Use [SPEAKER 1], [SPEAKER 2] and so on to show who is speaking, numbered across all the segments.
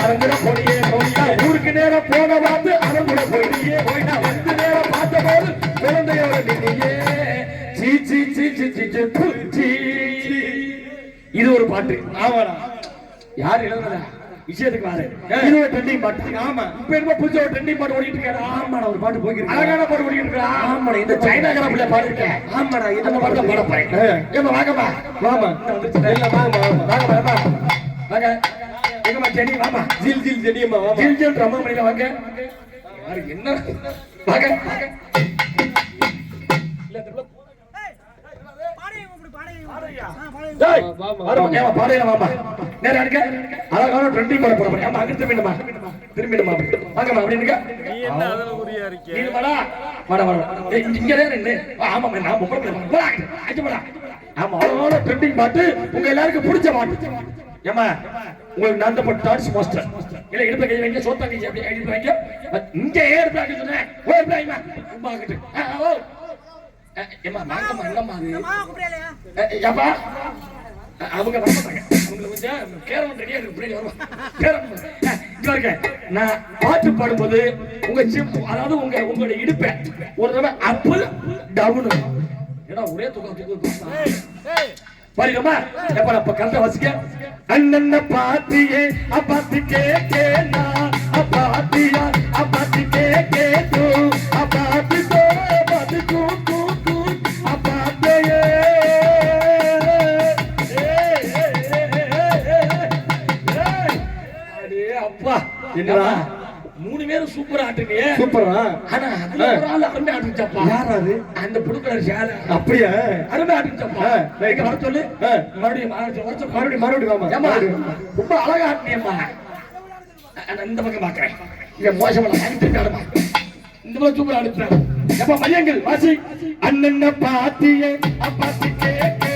[SPEAKER 1] அரங்குற பொடியே பொடியா ஊருக்கு நேரம் போன பார்த்து அரங்குற பொடியே போயிட்டா வந்து நேரம் பார்த்த போது குழந்தையோட நின்னியே சீ சீ சீ சீ சீ சீ. இது ஒரு பாட்டு. ஆமாடா. யார் எழுதுனதா விஷயத்துக்கு வாரு. இது ஒரு ட்ரெண்டிங் பாட்டு. ஆமா. இப்ப என்ன புதுசா ஒரு ட்ரெண்டிங் பாட்டு ஓடிட்டு இருக்காரு. ஆமாடா ஒரு பாட்டு போயிருக்கு. அழகான பாட்டு ஓடிட்டு இருக்கா. ஆமாடா இந்த சைனாக்கார பிள்ளை பாட்டு இருக்கே. ஆமாடா இந்த பாட்டு பாட போறேன். ஏமா வாங்கம்மா. வாமா. இல்ல வாங்க வாங்க வாங்க வாங்க. எங்கம்மா செடி வாமா. ஜில் ஜில் செடியம்மா வாமா. ஜில் ஜில் ரம்ம மணில வாங்க. யாருக்கு என்ன வாங்க வாங்க. இல்ல திரும்ப டேய் வாமா பாடையில வாமா. நேரா இருக்க. அழகான ட்ரெண்டிங் பாட போறோம். ஆமா அங்க திரும்பிடுமா. திரும்பிடுமா. வாங்கம்மா அப்படி இருக்க. நீ என்ன அதல குறியா இருக்க. நீ வாடா. வாடா வாடா. ஏய் இங்க நின்னு. ஆமா நான் பொம்பளை போடா. அஞ்சு ஆமா அழகான ட்ரெண்டிங் பாட்டு உங்க எல்லாருக்கும் பிடிச்ச பாட்டு. ஏமா உங்களுக்கு நான் தான் டான்ஸ் மாஸ்டர். இல்ல இடுப்பு கை வைங்க சோத்தா கை அப்படி ஐடி வைங்க. இங்க ஏறுடா சொன்னேன். ஓ இப்ராஹிமா உம்மா கிட்ட. ஓ ஏமா வாங்கம்மா என்னம்மா அது. அம்மா கூப்பிடலையா. ஏப்பா அவங்க வர மாட்டாங்க. அவங்களுக்கு கொஞ்சம் கேரம் ரெடியா இருக்கு. இப்படி வருவா கேரம் இங்க இருக்க. நான் பாட்டு பாடும்போது உங்க அதாவது உங்களுடைய இடுப்பை ஒரு தடவை அப் டவுன். ஏடா ஒரே தூக்கம் பாருங்கம்மா. எப்ப அப்ப கரெக்டா வசிக்க. அண்ணன்ன பாத்தியே அப்பாத்தி கேக்கேனா அப்பாத்தியா அப்பாத்தி கேக்கேது அப்பாத்தி தோ அப்பாத்தி கூ கூ கூ அப்பாத்தியே. அடே அப்பா என்னடா மூணு பேரும் சூப்பரா ஆட்டுனீங்க. சூப்பரா. ஆனா அதுல ஒரு ஆளு அருமை ஆட்டுச்சப்பா. யார் அது? அந்த புடுக்கலர் சேல. அப்படியே அருமை ஆட்டுச்சப்பா. நீங்க வர சொல்லு. மறுபடியும் வாமா. ஏமா ரொம்ப அழகா ஆட்டுனியம்மா. இந்த பக்கம் பாக்குறேன். இங்க மோசமா ஆட்டுறாமா. இந்த பக்கம் சூப்பரா ஆட்டுறாங்க. ஏப்பா மரியங்கள் வாசி. அண்ணன்ன பாத்தியே அப்பாத்தி கேக்கே.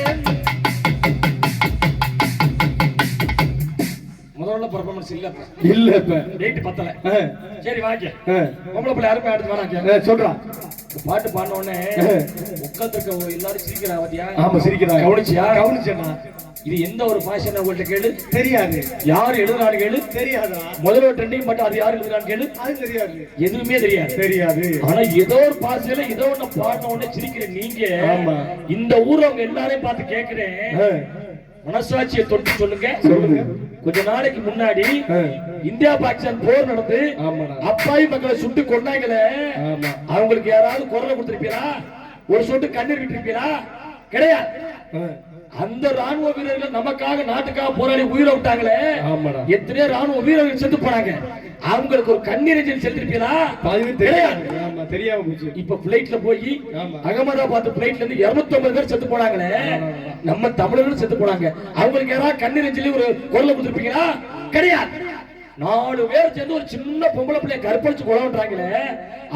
[SPEAKER 1] முதல்ல பெர்ஃபார்மன்ஸ் இல்ல இப்ப டேட் பத்தல. சரி வாங்க. பொம்பளை பிள்ளை யாரும் அடுத்து வராங்க சொல்றான். பாட்டு பாடின உடனே உட்கார்ந்துருக்க எல்லாரும் சிரிக்கிறாங்க பாத்தியா. ஆமா சிரிக்கிறாங்க. கவனிச்சியா? கவனிச்சேன்னா. இது எந்த ஒரு பாஷன் உங்கள்ட்ட கேளு தெரியாது. யார் எழுதுறான்னு கேளு தெரியாதா. முதல்ல ட்ரெண்டிங் மட்டும் அது யார் எழுதுறான்னு கேளு அது தெரியாது. எதுவுமே தெரியாது தெரியாது. ஆனா ஏதோ ஒரு பாஷையில ஏதோ ஒண்ணு பாடின உடனே சிரிக்கிற நீங்க. ஆமா இந்த ஊர்ல அவங்க எல்லாரையும் பார்த்து கேட்கிறேன். மனசாட்சியை தொட்டு சொல்லுங்க. சொல்லுங்க. கொஞ்ச நாளைக்கு முன்னாடி இந்தியா பாகிஸ்தான் போர் நடந்து அப்பாவி மக்களை சுட்டு கொண்டாங்களே. அவங்களுக்கு யாராவது குரலை கொடுத்திருப்பீரா? ஒரு சொட்டு கண்ணீர் விட்டிருப்பீரா? கிடையாது. அந்த ராணுவ வீரர்கள் நமக்காக நாட்டுக்காக போராடி உயிரை விட்டாங்களே. எத்தனையோ ராணுவ வீரர்கள் செத்து போனாங்க. அவங்களுக்கு ஒரு கண்ணீர் செலுத்திருப்பீரா? கிடையாது. தெரியாம இப்ப பிளைட்ல போய் அகமதாபாத் பிளைட்ல இருந்து 250 பேர் செத்து போனாங்களே. நம்ம தமிழர்கள் செத்து போனாங்க. அவங்களுக்கு யாராவது கண்ணீர் ஒரு குரலை கொடுத்திருப்பீங்களா? கிடையாது. 4 பேர் சேர்ந்து ஒரு சின்ன பொம்பளை பிள்ளைய கற்பழிச்சு கொலை பண்றாங்களே.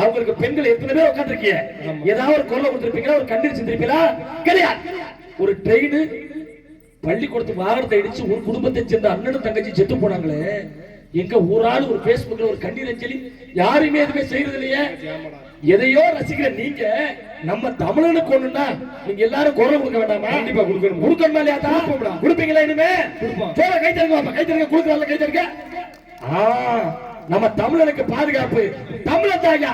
[SPEAKER 1] அவங்களுக்கு பெண்கள் எத்தனை பேர் உட்காந்துருக்கீங்க? ஏதாவது ஒரு குரலை கொடுத்திருப்பீங்களா? ஒரு கண்ணீர் செஞ்சிருப்பீங்களா? கிடையாது. ஒரு ட்ரெயின் பள்ளிக்கூடத்து வாகனத்தை இடிச்சு ஒரு குடும்பத்தை சேர்ந்த அண்ணனும் தங்கச்சி செத்து போனாங்களே. எங்க ஒரு ஆள் ஒரு பேஸ்புக்ல ஒரு கண்ணீர் அஞ்சலி யாருமே எதுவுமே செய்யறது இல்லையே. எதையோ ரசிக்கிற நீங்க நம்ம தமிழனுக்கு ஒண்ணுன்னா நீங்க எல்லாரும் குரல் கொடுக்க வேண்டாமா? கண்டிப்பா கொடுக்கணும். கொடுக்கணுமா இல்லையா? தான் கொடுப்பீங்களா? இனிமே கை தருங்க கை தருங்க. கொடுக்கறதுல கை தருங்க. நம்ம தமிழனுக்கு பாதுகாப்பு தமிழத்தாயா.